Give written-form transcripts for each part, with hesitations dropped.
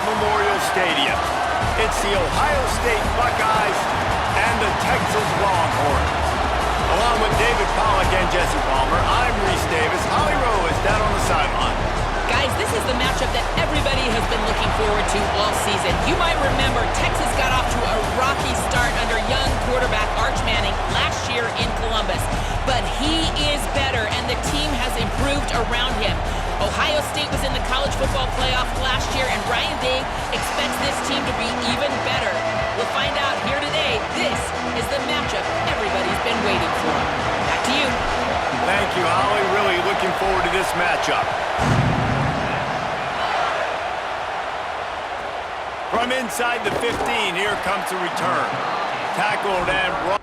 Memorial Stadium. It's the Ohio State Buckeyes and the Texas Longhorns. Along with David Pollack and Jesse Palmer, I'm Reese Davis. Holly Rowe is down on the sideline. Guys, this is the matchup that everybody has been looking forward to all season. You might remember Texas got off to a rocky start under young quarterback Arch Manning last year in Columbus. But he is better, and the team has improved around him. Ohio State was in the college football playoff last year, and Ryan Day expects this team to be even better. We'll find out here today. This is the matchup everybody's been waiting for. Back to you. Thank you, Holly. Really looking forward to this matchup. From inside the 15, here comes the return. Tackled and brought.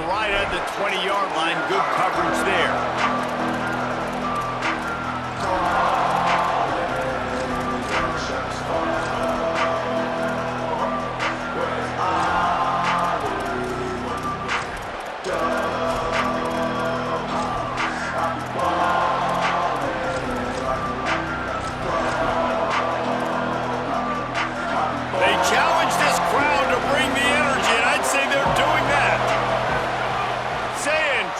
Right at the 20-yard line. Good coverage there. They challenge this crowd to bring the energy, and I'd say they're doing that.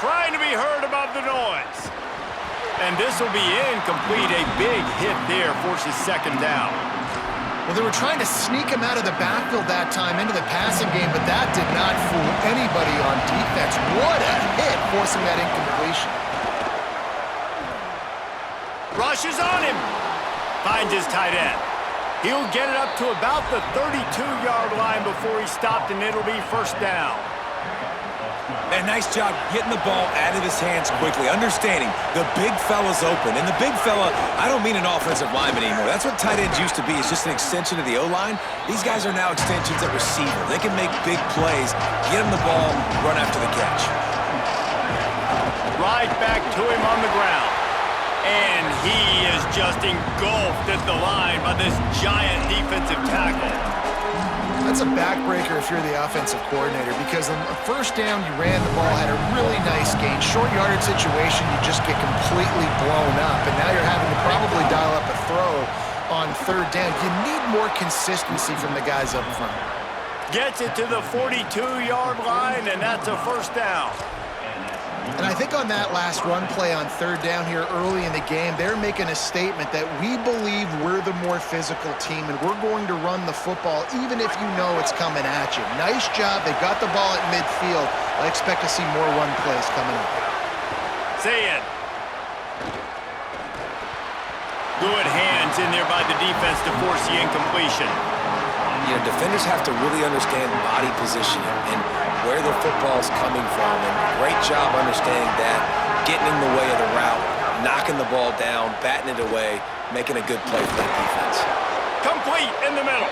Trying to be heard above the noise. And this will be incomplete. A big hit there forces second down. Well, they were trying to sneak him out of the backfield that time into the passing game, but that did not fool anybody on defense. What a hit, forcing that incompletion. Rushes on him. Finds his tight end. He'll get it up to about the 32-yard line before he stopped, and it'll be first down. And nice job getting the ball out of his hands quickly, understanding the big fella's open. And the big fella, I don't mean an offensive lineman anymore. That's what tight ends used to be. It's just an extension of the O-line. These guys are now extensions at receiver. They can make big plays, get him the ball, run after the catch. Right back to him on the ground. And he is just engulfed at the line by this giant defensive tackle. That's a backbreaker if you're the offensive coordinator, because on the first down, you ran the ball, had a really nice gain. Short yardage situation, you just get completely blown up, and now you're having to probably dial up a throw on third down. You need more consistency from the guys up front. Gets it to the 42-yard line, and that's a first down. And I think on that last run play on third down here early in the game, they're making a statement that we believe we're the more physical team and we're going to run the football even if you know it's coming at you. Nice job. They got the ball at midfield. I expect to see more run plays coming up. Say it. Good hands in there by the defense to force the incompletion. You know, defenders have to really understand body positioning and where the football's coming from. And great job understanding that, getting in the way of the route, knocking the ball down, batting it away, making a good play for that defense. Complete in the middle.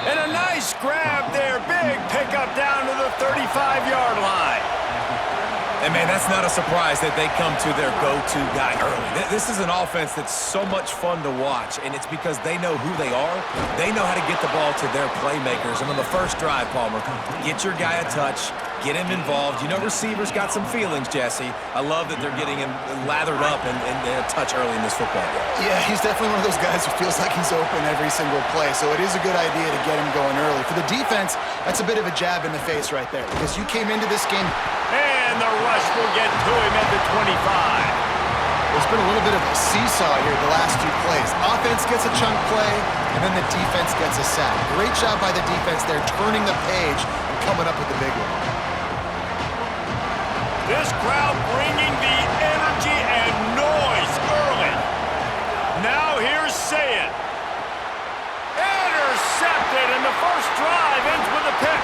And a nice grab there. Big pickup down to the 35-yard line. And, man, that's not a surprise that they come to their go-to guy early. This is an offense that's so much fun to watch, and it's because they know who they are. They know how to get the ball to their playmakers. And on the first drive, Palmer, get your guy a touch, get him involved. You know receivers got some feelings, Jesse. I love that they're getting him lathered up and a touch early in this football game. Yeah, he's definitely one of those guys who feels like he's open every single play, so it is a good idea to get him going early. For the defense, that's a bit of a jab in the face right there, because you came into this game. And the rush will get to him at the 25. There's been a little bit of a seesaw here the last two plays. Offense gets a chunk play, and then the defense gets a sack. Great job by the defense there, turning the page and coming up with the big one. This crowd bringing the energy and noise early. Now here's Sayed. Intercepted, and the first drive ends with a pick.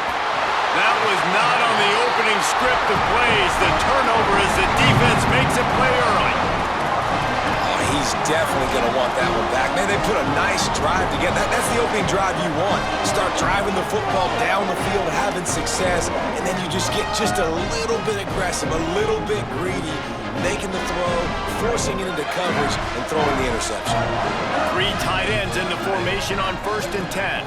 That was not on the opening script of plays. The turnover as the defense makes a play early. Oh, he's he's definitely going to want that one back. Man, they put a nice drive together. That's the opening drive you want. Start driving the football down the field, having success, and then you just get just a little bit aggressive, a little bit greedy, making the throw, forcing it into coverage, and throwing the interception. 3 tight ends in the formation on 1st and 10.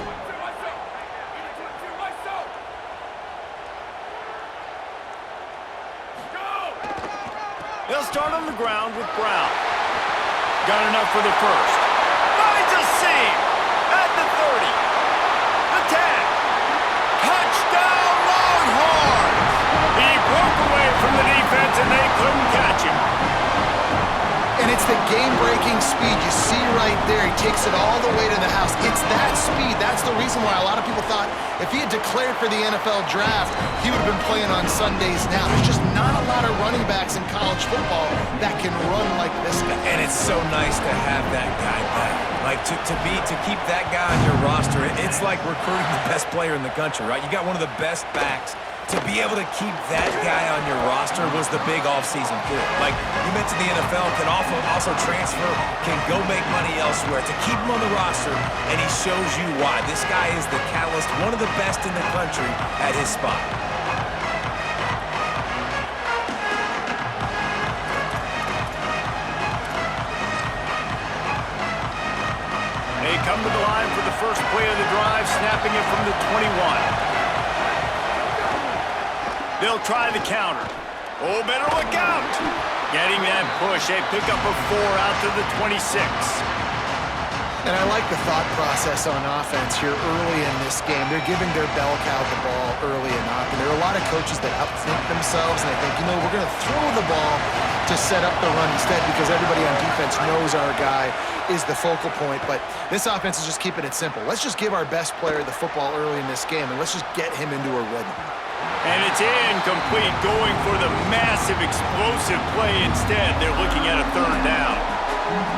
They'll start on the ground with Brown. Got enough for the first. Finds a seam at the 30. The 10. Touchdown Longhorns! He broke away from the defense and they couldn't catch him. And it's the game-breaking speed you see right there. He takes it all the way to the house. It's that speed. That's the reason why a lot of people thought if he had declared for the NFL draft, he would have been playing on Sundays now. There's just not a lot of running backs in college football that can run like this guy. And it's so nice to have that guy back. Like, to keep that guy on your roster, it's like recruiting the best player in the country, right? You got one of the best backs. To be able to keep that guy on your roster was the big offseason pull. Like, you mentioned the NFL can also transfer, can go make money elsewhere. To keep him on the roster, and he shows you why. This guy is the catalyst, one of the best in the country at his spot. They come to the line for the first play of the drive, snapping it from the 21. They'll try the counter. Oh, better look out. Getting that push. They pick up a 4 out to the 26. And I like the thought process on offense here early in this game. They're giving their bell cow the ball early enough. And there are a lot of coaches that outthink themselves, and they think, you know, we're going to throw the ball to set up the run instead because everybody on defense knows our guy is the focal point. But this offense is just keeping it simple. Let's just give our best player the football early in this game, and let's just get him into a rhythm. And it's incomplete, going for the massive, explosive play instead. They're looking at a 3rd down.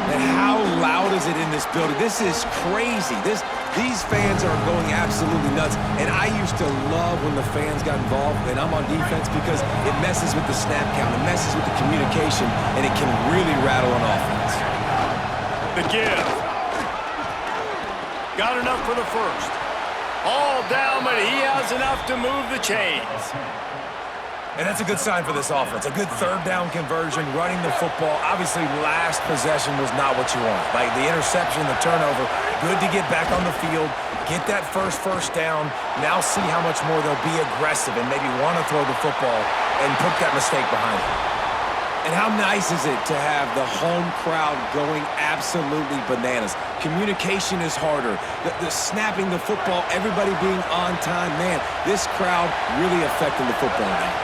And how loud is it in this building? This is crazy. These fans are going absolutely nuts. And I used to love when the fans got involved, and I'm on defense because it messes with the snap count, it messes with the communication, and it can really rattle an offense. The give. Got enough for the first. All down, but he has enough to move the chains. And that's a good sign for this offense. A good 3rd down conversion, running the football. Obviously, last possession was not what you want. Like the interception, the turnover, good to get back on the field, get that first down. Now see how much more they'll be aggressive and maybe want to throw the football and put that mistake behind them. And how nice is it to have the home crowd going absolutely bananas? Communication is harder. The snapping the football, everybody being on time. Man, this crowd really affecting the football game.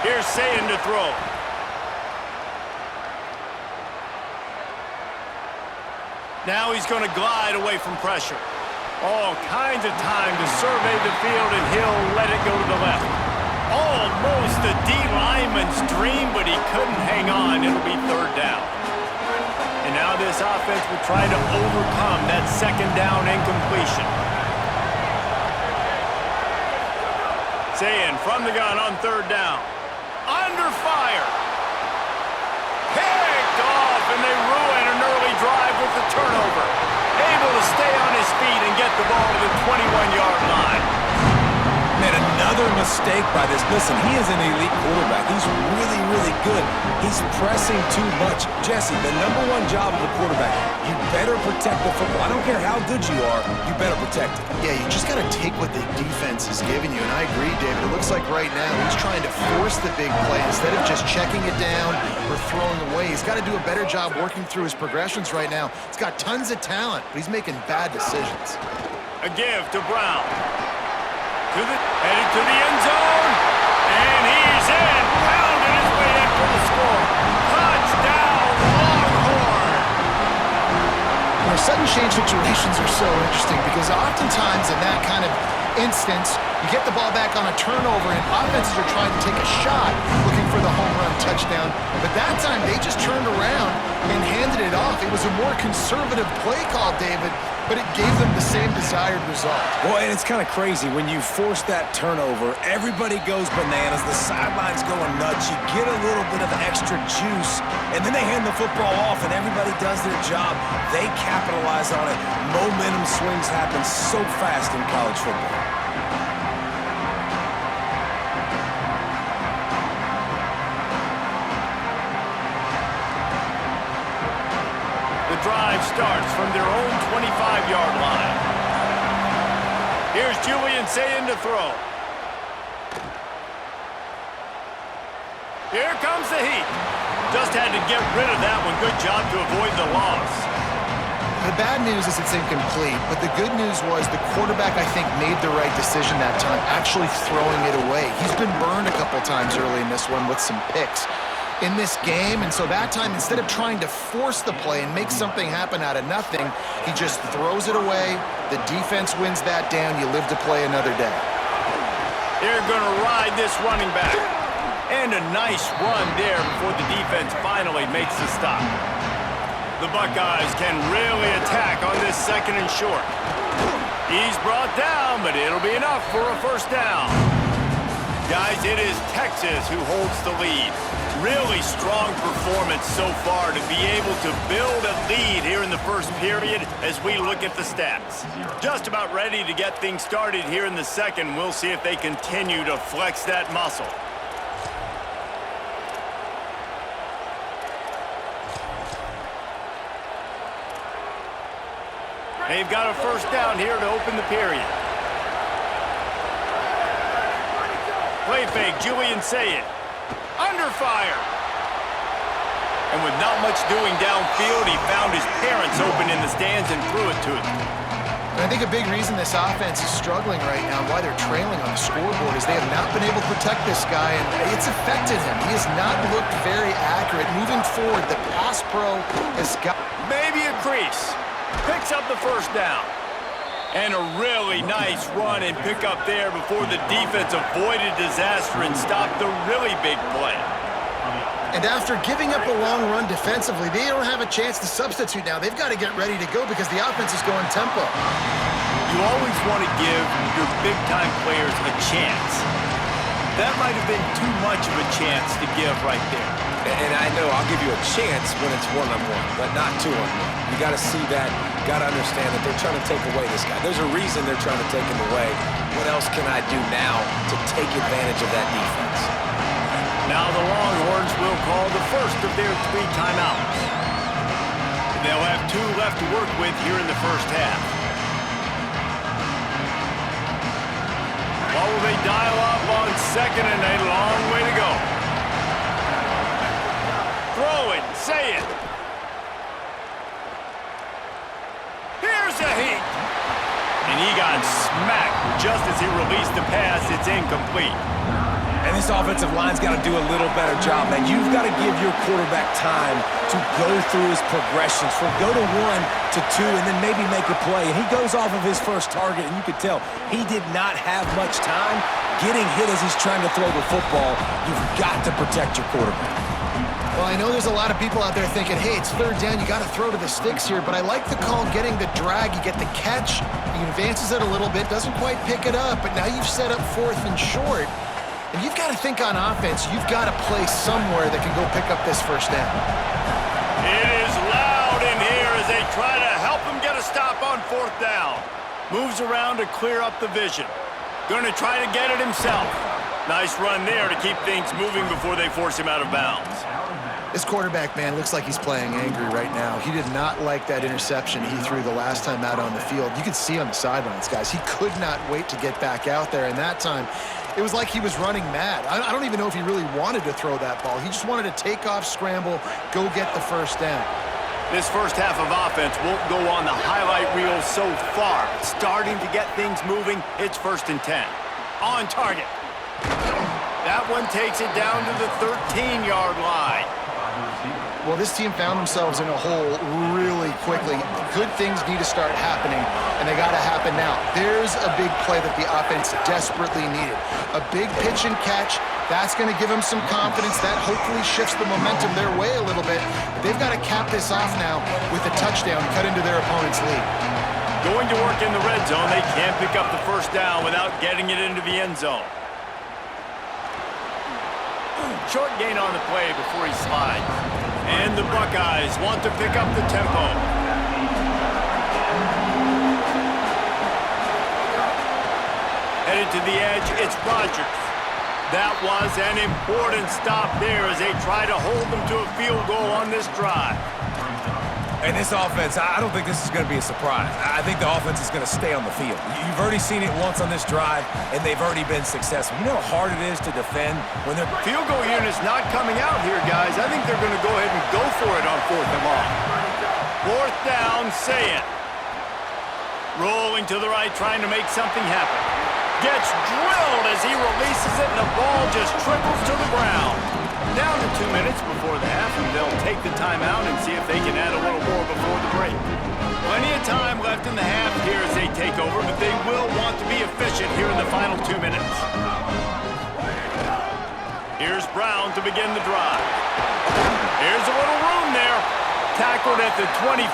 Here's Sayin to throw. Now he's going to glide away from pressure. All kinds of time to survey the field, and he'll let it go to the left. Almost a D lineman's dream, but he couldn't hang on. It'll be 3rd down. And now this offense will try to overcome that 2nd down incompletion. Sayin from the gun on 3rd down. Under fire. Picked off, and they ruin an early drive with the turnover. Able to stay on his feet and get the ball to the 21-yard line. Man, another mistake by this. Listen, he is an elite quarterback. He's really, really good. He's pressing too much. Jesse, the #1 job of a quarterback, you better protect the football. I don't care how good you are, you better protect it. Yeah, you just got to take what the defense is giving you. And I agree, David. It looks like right now he's trying to force the big play instead of just checking it down or throwing away. He's got to do a better job working through his progressions right now. He's got tons of talent, but he's making bad decisions. A give to Brown. Headed to the end zone, and he's in, pounding his way in for the score. Touchdown, Longhorn! Sudden change situations are so interesting because oftentimes in that kind of instance, you get the ball back on a turnover and offenses are trying to take a shot looking for the home run touchdown. But that time, they just turned around and handed it off. It was a was a more conservative play call, David, but it gave them the same desired result. Well, and it's kind of crazy. When you force that turnover, everybody goes bananas. The sidelines going nuts. You get a little bit of extra juice, and then they hand the football off, and everybody does their job. They capitalize on it. Momentum swings happen so fast in college football. The drive starts from their own 25-yard line. Here's Julian Sayin to throw. Here comes the heat. Just had to get rid of that one. Good job to avoid the loss. The bad news is it's incomplete, but the good news was the quarterback, I think, made the right decision that time, actually throwing it away. He's been burned a couple times early in this one with some picks in this game, and so that time, instead of trying to force the play and make something happen out of nothing, he just throws it away. The defense wins that down. You live to play another day. They're going to ride this running back. And a nice run there before the defense finally makes the stop. The Buckeyes can really attack on this second and short. He's brought down, but it'll be enough for a first down. Guys, it is Texas who holds the lead. Really strong performance so far to be able to build a lead here in the first period as we look at the stats. Just about ready to get things started here in the second. We'll see if they continue to flex that muscle. They've got a first down here to open the period. Play fake, Julian Sayin. Under fire. And with not much doing downfield, he found his parents open in the stands and threw it to them. And I think a big reason this offense is struggling right now and why they're trailing on the scoreboard is they have not been able to protect this guy, and it's affected him. He has not looked very accurate. Moving forward, the pass pro has got... Maybe a crease. Picks up the first down. And a really nice run and pick up there before the defense avoided disaster and stopped the really big play. And after giving up a long run defensively, they don't have a chance to substitute now. They've got to get ready to go because the offense is going tempo. You always want to give your big-time players a chance. That might have been too much of a chance to give right there. And I know I'll give you a chance when it's one-on-one, but not two-on-one. You got to see that. Got to understand that they're trying to take away this guy. There's a reason they're trying to take him away. What else can I do now to take advantage of that defense? Now the Longhorns will call the first of their 3 timeouts. They'll have 2 left to work with here in the first half. What will they dial up on second and a long way to go? Throw it, say it. Here's a heat. And he got smacked just as he released the pass. It's incomplete. And this offensive line's got to do a little better job, man. You've got to give your quarterback time to go through his progressions from go to 1 to 2 and then maybe make a play. And he goes off of his first target, and you could tell he did not have much time getting hit as he's trying to throw the football. You've got to protect your quarterback. Well, I know there's a lot of people out there thinking, hey, it's third down, you got to throw to the sticks here, but I like the call getting the drag. You get the catch, he advances it a little bit, doesn't quite pick it up, but now you've set up 4th and short. And you've got to think on offense, you've got to play somewhere that can go pick up this first down. It is loud in here as they try to help him get a stop on 4th down. Moves around to clear up the vision. Going to try to get it himself. Nice run there to keep things moving before they force him out of bounds. This quarterback, man, looks like he's playing angry right now. He did not like that interception he threw the last time out on the field. You could see on the sidelines, guys. He could not wait to get back out there, and that time it was like he was running mad. I don't even know if he really wanted to throw that ball. He just wanted to take off, scramble, go get the first down. This first half of offense won't go on the highlight reel so far. Starting to get things moving, it's 1st and 10. On target. That one takes it down to the 13-yard line. Well, this team found themselves in a hole really quickly. Good things need to start happening, and they got to happen now. There's a big play that the offense desperately needed. A big pitch and catch. That's going to give them some confidence. That hopefully shifts the momentum their way a little bit. But they've they've got to cap this off now with a touchdown, cut into their opponent's lead. Going to work in the red zone, they can't pick up the first down without getting it into the end zone. Short gain on the play before he slides. And the Buckeyes want to pick up the tempo. Headed to the edge, it's Rodgers. That was an important stop there as they try to hold them to a field goal on this drive. And this offense, I don't think this is going to be a surprise. I think the offense is going to stay on the field. You've already seen it once on this drive, and they've already been successful. You know how hard it is to defend when they're... Field goal unit's not coming out here, guys. I think they're going to go ahead and go for it on 4th and long. 4th down, say it. Rolling to the right, trying to make something happen. Gets drilled as he releases it, and the ball just trickles to the ground. Down to 2 minutes before the half, and they'll take the timeout and see if they can add a little more before the break. Plenty of time left in the half here as they take over, but they will want to be efficient here in the final 2 minutes. Here's Brown to begin the drive. Here's a little room there. Tackled at the 25,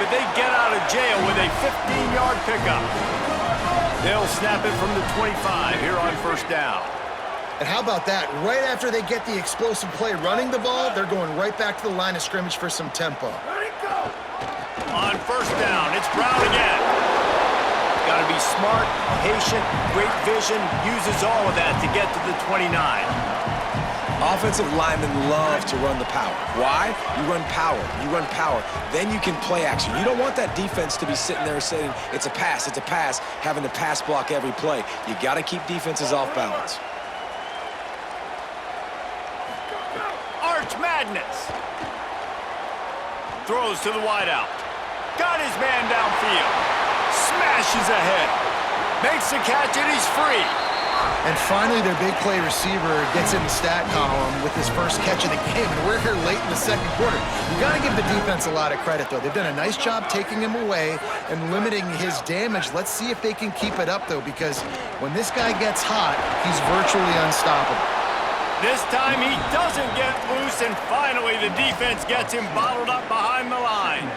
but they get out of jail with a 15-yard pickup. They'll snap it from the 25 here on 1st down. And how about that? Right after they get the explosive play running the ball, they're going right back to the line of scrimmage for some tempo. On 1st down, it's Brown again. Got to be smart, patient, great vision, uses all of that to get to the 29. Offensive linemen love to run the power. Why? You run power. You run power. Then you can play action. You don't want that defense to be sitting there saying, it's a pass, having to pass block every play. You got to keep defenses off balance. Arch Madness. Throws to the wideout. Got his man downfield. Smashes ahead. Makes the catch and he's free. And finally, their big play receiver gets in the stat column with his first catch of the game, and we're here late in the 2nd quarter. You got to give the defense a lot of credit, though. They've done a nice job taking him away and limiting his damage. Let's see if they can keep it up, though, because when this guy gets hot, he's virtually unstoppable. This time he doesn't get loose, and finally the defense gets him bottled up behind the line.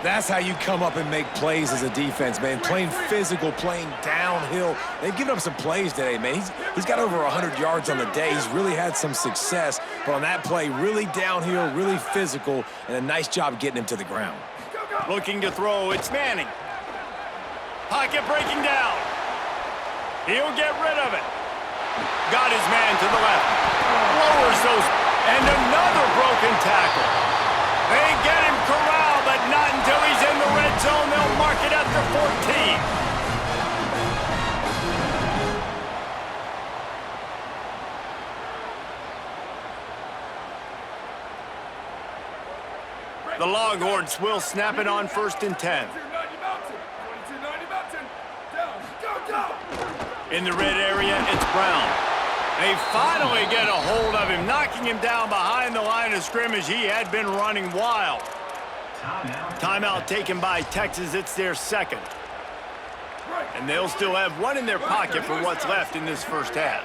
That's how you come up and make plays as a defense, man. Playing physical, playing downhill. They've given up some plays today, man. He's got over 100 yards on the day. He's really had some success. But on that play, really downhill, really physical, and a nice job getting him to the ground. Looking to throw, it's Manning. Pocket breaking down. He'll get rid of it. Got his man to the left. Lowers those, and another broken tackle. They get him corralled, but not until he's in the red zone. They'll mark it at the 14. The Longhorns will snap it on 1st and 10. In the red area, it's Brown. They finally get a hold of him, knocking him down behind the line of scrimmage. He had been running wild. Timeout taken by Texas. It's their 2nd. And they'll still have one in their pocket for what's left in this 1st half.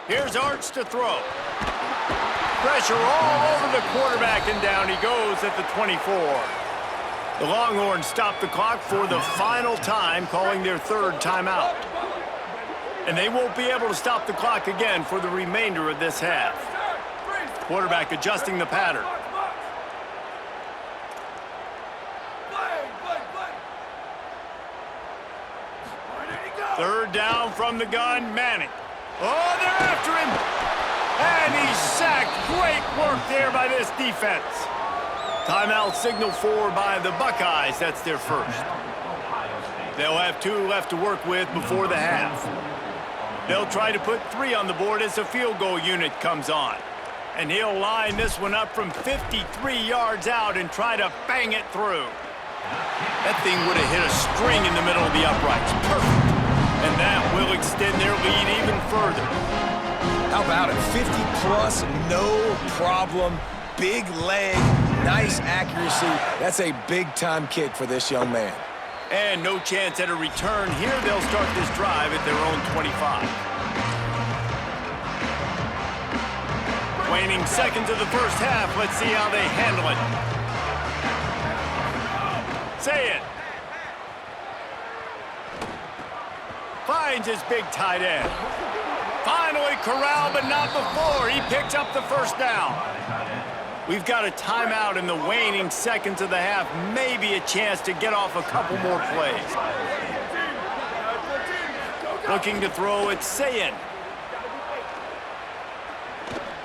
Here's Arch to throw. Pressure all over the quarterback, and down he goes at the 24. The Longhorns stop the clock for the final time, calling their 3rd timeout. And they won't be able to stop the clock again for the remainder of this half. Quarterback adjusting the pattern. Third down from the gun, Manning. Oh, they're after him. And he's sacked. Great work there by this defense. Timeout signal for by the Buckeyes. That's their 1st. They'll have 2 left to work with before the half. They'll try to put 3 on the board as the field goal unit comes on. And he'll line this one up from 53 yards out and try to bang it through. That thing would have hit a string in the middle of the uprights. Perfect. And that will extend their lead even further. How about it? 50-plus, no problem. Big leg, nice accuracy. That's a big-time kick for this young man. And no chance at a return here. They'll start this drive at their own 25. Waning seconds of the first half. Let's see how they handle it. Say it. Finds his big tight end. Finally corralled, but not before. He picks up the first down. We've got a timeout in the waning seconds of the half. Maybe a chance to get off a couple more plays. Looking to throw it, Sayin.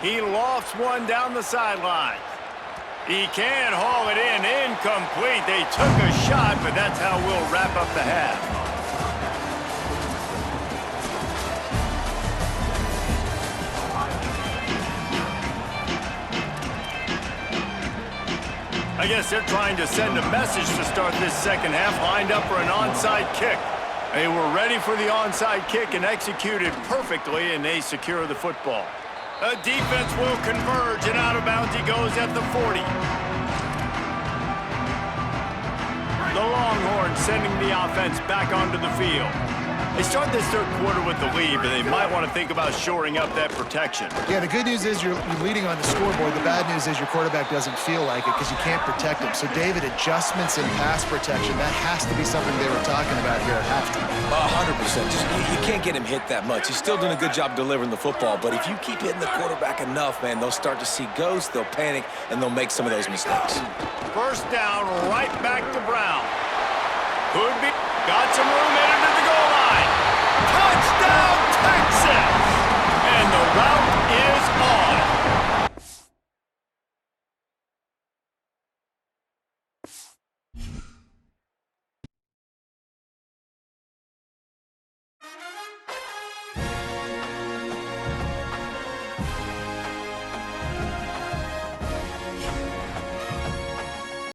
He lofts one down the sideline. He can haul it in. Incomplete. They took a shot, but that's how we'll wrap up the half. I guess they're trying to send a message to start this second half, lined up for an onside kick. They were ready for the onside kick and executed perfectly, and they secure the football. The defense will converge, and out of bounds he goes at the 40. The Longhorns sending the offense back onto the field. They start this third quarter with the lead, but they might want to think about shoring up that protection. Yeah, the good news is you're leading on the scoreboard. The bad news is your quarterback doesn't feel like it because you can't protect him. So, David, adjustments in pass protection, that has to be something they were talking about here at halftime. 100%. You can't get him hit that much. He's still doing a good job delivering the football, but if you keep hitting the quarterback enough, man, they'll start to see ghosts, they'll panic, and they'll make some of those mistakes. First down, right back to Brown. Could be. Got some room in